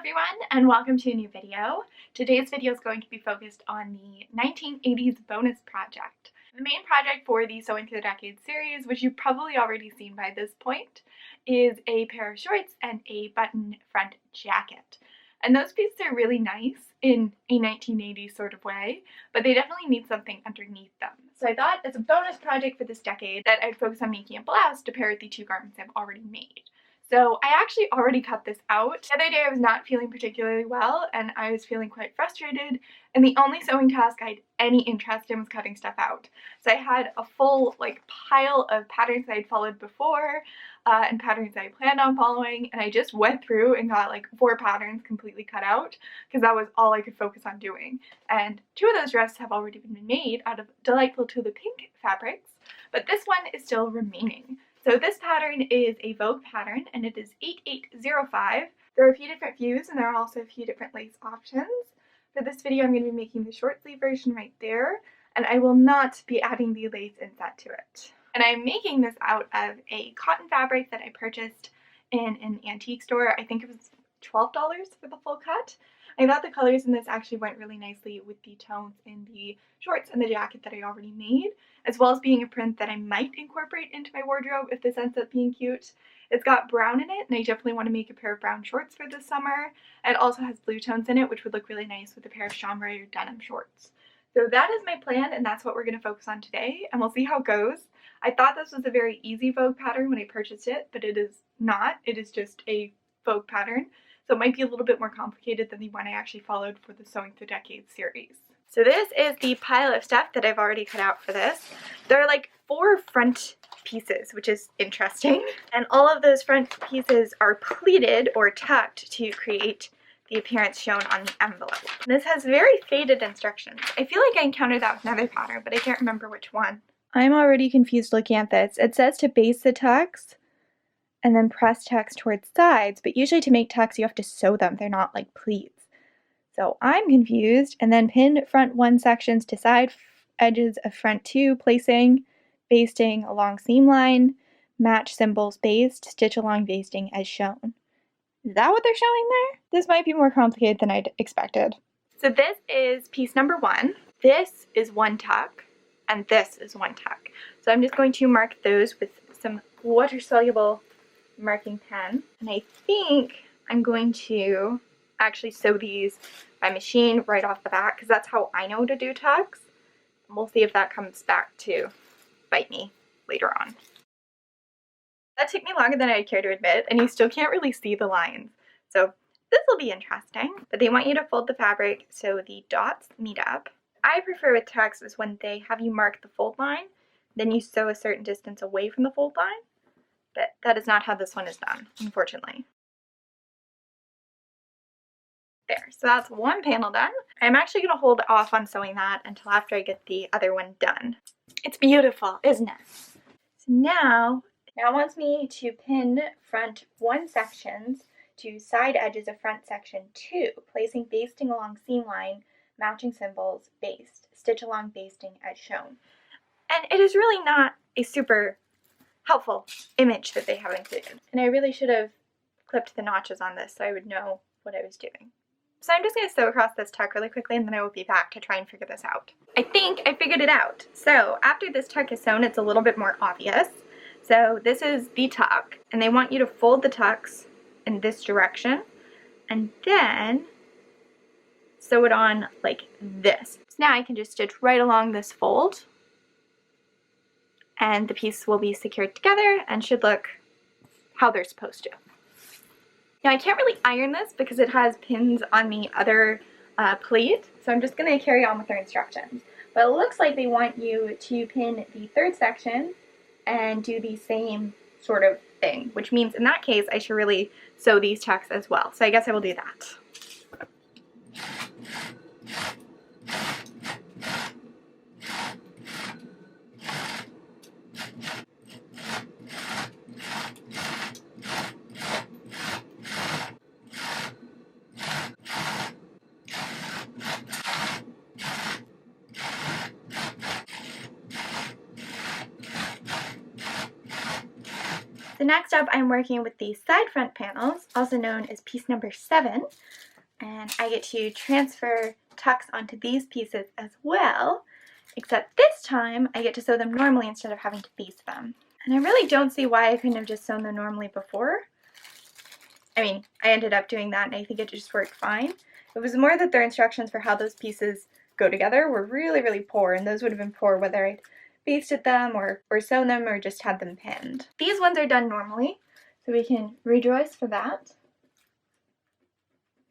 everyone, and welcome to a new video. Today's video is going to be focused on the 1980s bonus project. The main project for the Sewing Through the Decades series, which you've probably already seen by this point, is a pair of shorts and a button front jacket. And those pieces are really nice in a 1980s sort of way, but they definitely need something underneath them. So I thought as a bonus project for this decade that I'd focus on making a blouse to pair with the two garments I've already made. So I actually already cut this out. The other day I was not feeling particularly well and I was feeling quite frustrated, and the only sewing task I had any interest in was cutting stuff out. So I had a full pile of patterns I had followed before and patterns I planned on following, and I just went through and got 4 patterns completely cut out because that was all I could focus on doing. And 2 of those dresses have already been made out of delightful tulip pink fabrics, but this one is still remaining. So this pattern is a Vogue pattern and it is 8805. There are a few different views and there are also a few different lace options. For this video I'm going to be making the short sleeve version right there, and I will not be adding the lace inset to it. And I'm making this out of a cotton fabric that I purchased in an antique store. I think it was $12 for the full cut. I thought the colors in this actually went really nicely with the tones in the shorts and the jacket that I already made, as well as being a print that I might incorporate into my wardrobe if this ends up being cute. It's got brown in it, and I definitely want to make a pair of brown shorts for this summer. It also has blue tones in it, which would look really nice with a pair of chambray or denim shorts. So that is my plan, and that's what we're going to focus on today, and we'll see how it goes. I thought this was a very easy Vogue pattern when I purchased it, but it is not. It is just a Vogue pattern. So it might be a little bit more complicated than the one I actually followed for the Sewing Through Decades series. So this is the pile of stuff that I've already cut out for this. There are 4 front pieces, which is interesting. And all of those front pieces are pleated or tucked to create the appearance shown on the envelope. This has very faded instructions. I feel like I encountered that with another pattern, but I can't remember which one. I'm already confused looking at this. It says to base the tucks and then press tucks towards sides, but usually to make tucks you have to sew them. They're not like pleats. So I'm confused. And then pin front 1 sections to side edges of front 2, placing, basting along seam line, match symbols based, stitch along basting as shown. Is that what they're showing there? This might be more complicated than I'd expected. So this is piece number 1. This is 1 tuck, and this is 1 tuck. So I'm just going to mark those with some water-soluble marking pen, and I think I'm going to actually sew these by machine right off the bat because that's how I know to do tucks. And we'll see if that comes back to bite me later on. That took me longer than I'd care to admit, and you still can't really see the lines, so this will be interesting. But they want you to fold the fabric so the dots meet up. I prefer with tucks is when they have you mark the fold line, then you sew a certain distance away from the fold line. But that is not how this one is done, unfortunately. There, so that's 1 panel done. I'm actually going to hold off on sewing that until after I get the other one done. It's beautiful, isn't it? So now it wants me to pin front 1 sections to side edges of front section 2, placing basting along seam line, matching symbols, based, stitch along basting as shown. And it is really not a super helpful image that they have included. And I really should have clipped the notches on this so I would know what I was doing. So I'm just going to sew across this tuck really quickly and then I will be back to try and figure this out. I think I figured it out. So after this tuck is sewn, it's a little bit more obvious. So this is the tuck, and they want you to fold the tucks in this direction and then sew it on like this. So now I can just stitch right along this fold, and the piece will be secured together and should look how they're supposed to. Now I can't really iron this because it has pins on the other pleat, so I'm just going to carry on with their instructions. But it looks like they want you to pin the 3rd section and do the same sort of thing, which means in that case I should really sew these tucks as well. So I guess I will do that. So next up, I'm working with the side front panels, also known as piece number 7, and I get to transfer tucks onto these pieces as well, except this time I get to sew them normally instead of having to piece them. And I really don't see why I couldn't have just sewn them normally before. I mean, I ended up doing that and I think it just worked fine. It was more that their instructions for how those pieces go together were really, really poor, and those would have been poor whether I'd basted them or sewn them or just had them pinned. These ones are done normally, so we can rejoice for that.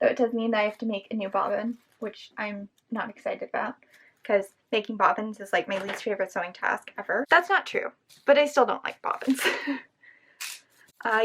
Though it does mean that I have to make a new bobbin, which I'm not excited about, because making bobbins is like my least favorite sewing task ever. That's not true, but I still don't like bobbins.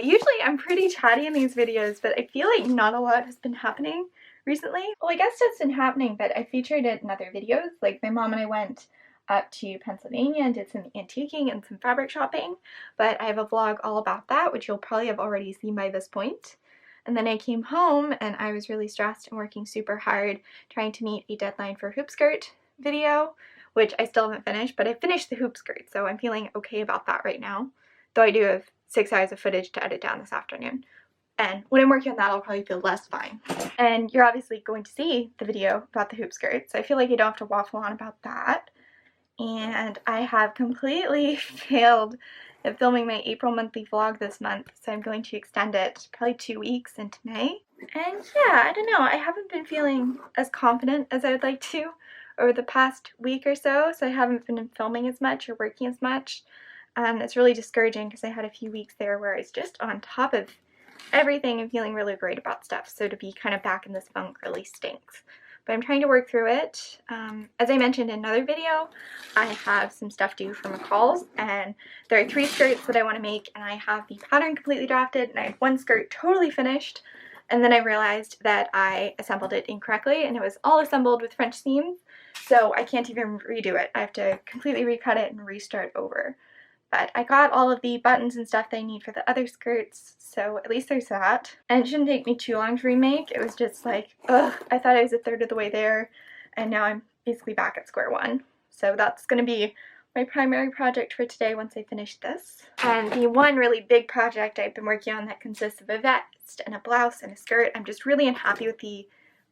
Usually I'm pretty chatty in these videos, but I feel like not a lot has been happening recently. Well, I guess it's been happening, but I featured it in other videos. Like my mom and I went up to Pennsylvania and did some antiquing and some fabric shopping, but I have a vlog all about that, which you'll probably have already seen by this point. And then I came home and I was really stressed and working super hard trying to meet a deadline for hoop skirt video, which I still haven't finished, but I finished the hoop skirt, so I'm feeling okay about that right now, though I do have 6 hours of footage to edit down this afternoon. And when I'm working on that, I'll probably feel less fine. And you're obviously going to see the video about the hoop skirt, so I feel like you don't have to waffle on about that. And I have completely failed at filming my April monthly vlog this month, so I'm going to extend it probably 2 weeks into May. And yeah, I don't know, I haven't been feeling as confident as I would like to over the past week or so I haven't been filming as much or working as much. It's really discouraging because I had a few weeks there where I was just on top of everything and feeling really great about stuff, so to be kind of back in this funk really stinks. But I'm trying to work through it. As I mentioned in another video, I have some stuff due for McCall's, and there are 3 skirts that I want to make, and I have the pattern completely drafted, and I have 1 skirt totally finished, and then I realized that I assembled it incorrectly, and it was all assembled with French seams, so I can't even redo it. I have to completely recut it and restart over. But I got all of the buttons and stuff that I need for the other skirts, so at least there's that. And it shouldn't take me too long to remake. It was just like, ugh, I thought I was a third of the way there, and now I'm basically back at square one. So that's going to be my primary project for today once I finish this. And the one really big project I've been working on that consists of a vest and a blouse and a skirt, I'm just really unhappy with the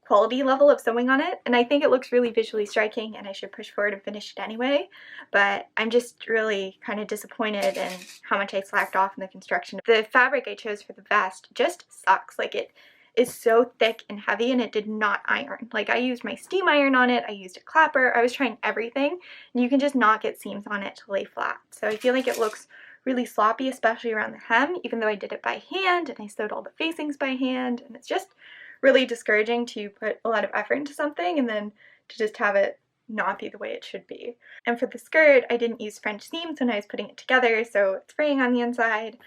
quality level of sewing on it, and I think it looks really visually striking and I should push forward and finish it anyway, but I'm just really kind of disappointed in how much I slacked off in the construction. The fabric I chose for the vest just sucks. Like, it is so thick and heavy and it did not iron. Like, I used my steam iron on it, I used a clapper, I was trying everything, and you can just not get seams on it to lay flat. So I feel like it looks really sloppy, especially around the hem, even though I did it by hand and I sewed all the facings by hand, and it's just really discouraging to put a lot of effort into something and then to just have it not be the way it should be. And for the skirt, I didn't use French seams when I was putting it together, so it's fraying on the inside.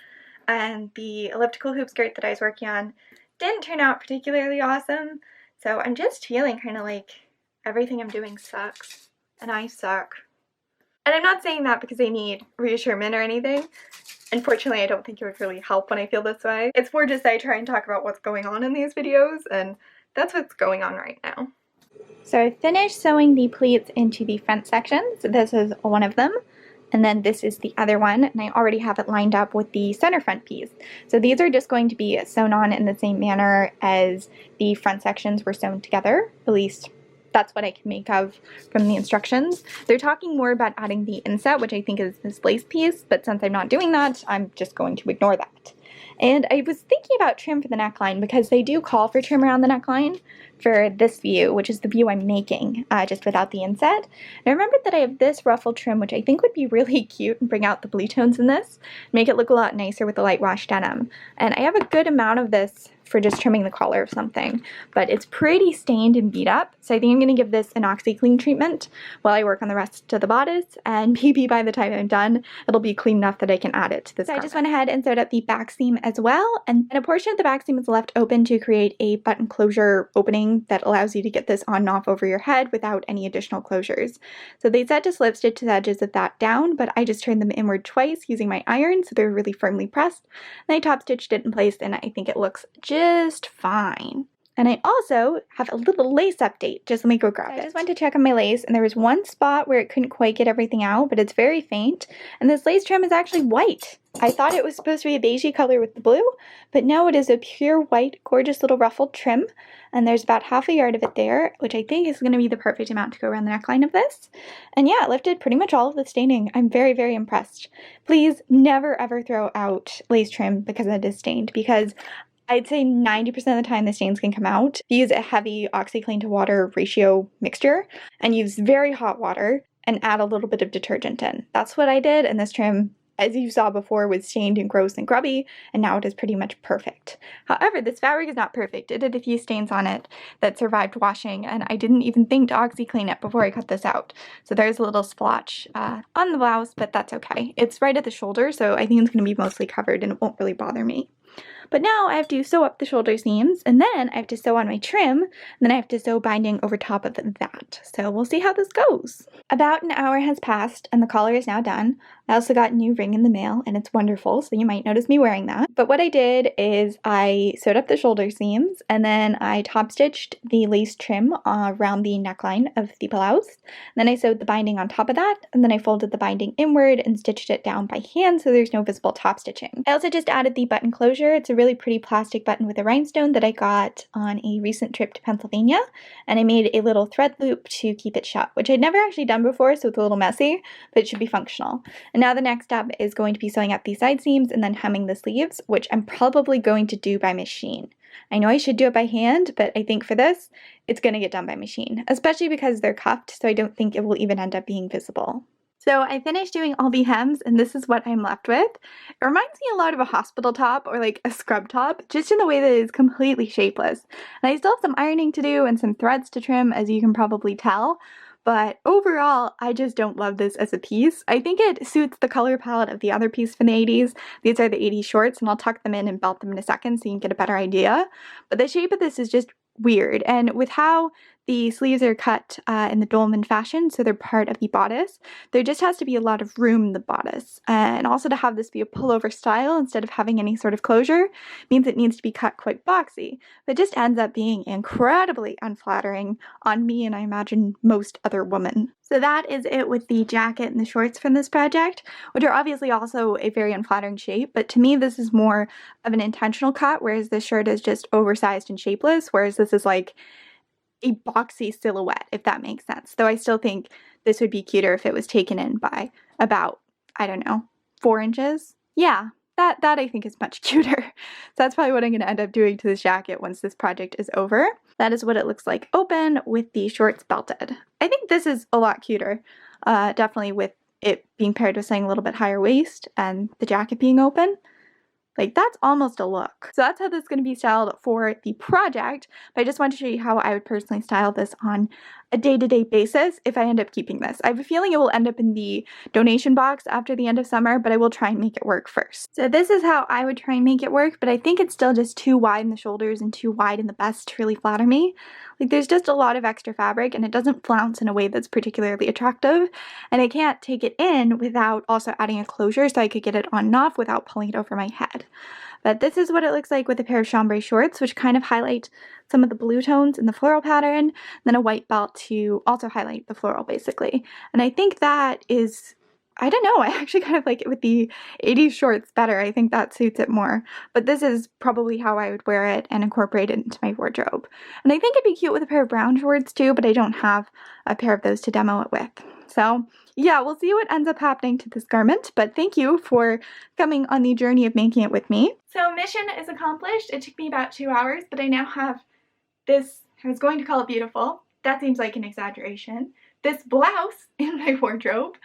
And the elliptical hoop skirt that I was working on didn't turn out particularly awesome, so I'm just feeling kind of like everything I'm doing sucks, and I suck. And I'm not saying that because I need reassurance or anything. Unfortunately, I don't think it would really help when I feel this way. It's more just I try and talk about what's going on in these videos, and that's what's going on right now. So I finished sewing the pleats into the front sections. This is one of them, and then this is the other one, and I already have it lined up with the center front piece. So these are just going to be sewn on in the same manner as the front sections were sewn together, at least that's what I can make of from the instructions. They're talking more about adding the inset, which I think is this lace piece, but since I'm not doing that, I'm just going to ignore that. And I was thinking about trim for the neckline because they do call for trim around the neckline for this view, which is the view I'm making, just without the inset. And I remembered that I have this ruffle trim, which I think would be really cute and bring out the blue tones in this, make it look a lot nicer with the light wash denim. And I have a good amount of this for just trimming the collar of something, but it's pretty stained and beat up, so I think I'm going to give this an OxyClean treatment while I work on the rest of the bodice, and maybe by the time I'm done, it'll be clean enough that I can add it to this garment. I just went ahead and sewed up the back seam as well, and a portion of the back seam is left open to create a button closure opening that allows you to get this on and off over your head without any additional closures. So they said to slip stitch the edges of that down, but I just turned them inward twice using my iron, so they're really firmly pressed, and I top stitched it in place, and I think it looks just fine. And I also have a little lace update. Just let me go grab it. I just went to check on my lace, and there was one spot where it couldn't quite get everything out, but it's very faint. And this lace trim is actually white. I thought it was supposed to be a beigey color with the blue, but no, it is a pure white, gorgeous little ruffled trim. And there's about half a yard of it there, which I think is going to be the perfect amount to go around the neckline of this. And yeah, it lifted pretty much all of the staining. I'm very, very impressed. Please never ever throw out lace trim because it is stained, because I'd say 90% of the time the stains can come out. Use a heavy OxiClean to water ratio mixture and use very hot water and add a little bit of detergent in. That's what I did, and this trim, as you saw before, was stained and gross and grubby, and now it is pretty much perfect. However, this fabric is not perfect. It had a few stains on it that survived washing, and I didn't even think to OxiClean it before I cut this out. So there's a little splotch on the blouse, but that's okay. It's right at the shoulder, so I think it's going to be mostly covered and it won't really bother me. But now I have to sew up the shoulder seams, and then I have to sew on my trim, and then I have to sew binding over top of that. So we'll see how this goes. About an hour has passed, and the collar is now done. I also got a new ring in the mail, and it's wonderful, so you might notice me wearing that. But what I did is I sewed up the shoulder seams, and then I top stitched the lace trim around the neckline of the blouse. Then I sewed the binding on top of that, and then I folded the binding inward and stitched it down by hand so there's no visible top stitching. I also just added the button closure. It's a really pretty plastic button with a rhinestone that I got on a recent trip to Pennsylvania, and I made a little thread loop to keep it shut, which I'd never actually done before, so it's a little messy, but it should be functional. And now the next step is going to be sewing up the side seams and then hemming the sleeves, which I'm probably going to do by machine. I know I should do it by hand, but I think for this, it's going to get done by machine, especially because they're cuffed, so I don't think it will even end up being visible. So I finished doing all the hems, and this is what I'm left with. It reminds me a lot of a hospital top or like a scrub top, just in the way that it is completely shapeless. And I still have some ironing to do and some threads to trim, as you can probably tell. But overall, I just don't love this as a piece. I think it suits the color palette of the other piece from the 80s. These are the 80s shorts, and I'll tuck them in and belt them in a second so you can get a better idea. But the shape of this is just weird, and with how the sleeves are cut in the dolman fashion, so they're part of the bodice, there just has to be a lot of room in the bodice. And also to have this be a pullover style instead of having any sort of closure means it needs to be cut quite boxy, but it just ends up being incredibly unflattering on me, and I imagine most other women. So that is it with the jacket and the shorts from this project, which are obviously also a very unflattering shape, but to me this is more of an intentional cut, whereas this shirt is just oversized and shapeless, whereas this is like a boxy silhouette, if that makes sense. Though I still think this would be cuter if it was taken in by about, I don't know, 4 inches. Yeah, that I think is much cuter. So that's probably what I'm going to end up doing to this jacket once this project is over. That is what it looks like open with the shorts belted. I think this is a lot cuter, definitely with it being paired with something a little bit higher waist and the jacket being open. Like, that's almost a look. So that's how this is going to be styled for the project, but I just want to show you how I would personally style this on a day-to-day basis if I end up keeping this. I have a feeling it will end up in the donation box after the end of summer, but I will try and make it work first. So this is how I would try and make it work, but I think it's still just too wide in the shoulders and too wide in the bust to really flatter me. Like, there's just a lot of extra fabric, and it doesn't flounce in a way that's particularly attractive, and I can't take it in without also adding a closure so I could get it on and off without pulling it over my head. But this is what it looks like with a pair of chambray shorts, which kind of highlight some of the blue tones in the floral pattern, then a white belt to also highlight the floral, basically. And I think that is, I don't know, I actually kind of like it with the 80s shorts better. I think that suits it more. But this is probably how I would wear it and incorporate it into my wardrobe. And I think it'd be cute with a pair of brown shorts too, but I don't have a pair of those to demo it with. So yeah, we'll see what ends up happening to this garment, but thank you for coming on the journey of making it with me. So mission is accomplished. It took me about 2 hours, but I now have this, I was going to call it beautiful. That seems like an exaggeration. This blouse in my wardrobe.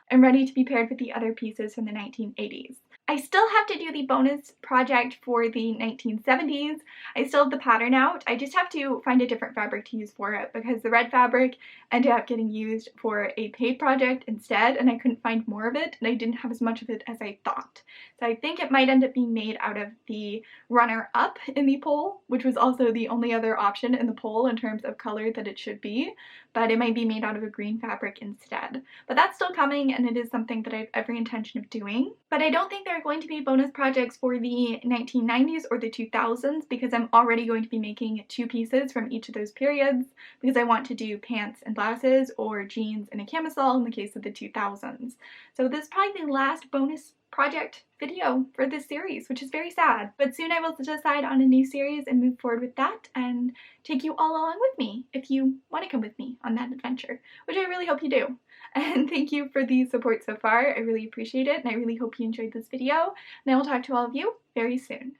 I'm ready to be paired with the other pieces from the 1980s. I still have to do the bonus project for the 1970s. I still have the pattern out. I just have to find a different fabric to use for it because the red fabric ended up getting used for a paid project instead, and I couldn't find more of it, and I didn't have as much of it as I thought. So I think it might end up being made out of the runner-up in the poll, which was also the only other option in the poll in terms of color that it should be, but it might be made out of a green fabric instead. But that's still coming, and it is something that I have every intention of doing. But I don't think there are are going to be bonus projects for the 1990s or the 2000s because I'm already going to be making 2 pieces from each of those periods because I want to do pants and blouses or jeans and a camisole in the case of the 2000s. So this is probably the last bonus project video for this series, which is very sad. But soon I will decide on a new series and move forward with that and take you all along with me if you want to come with me on that adventure, which I really hope you do. And thank you for the support so far. I really appreciate it, and I really hope you enjoyed this video, and I will talk to all of you very soon.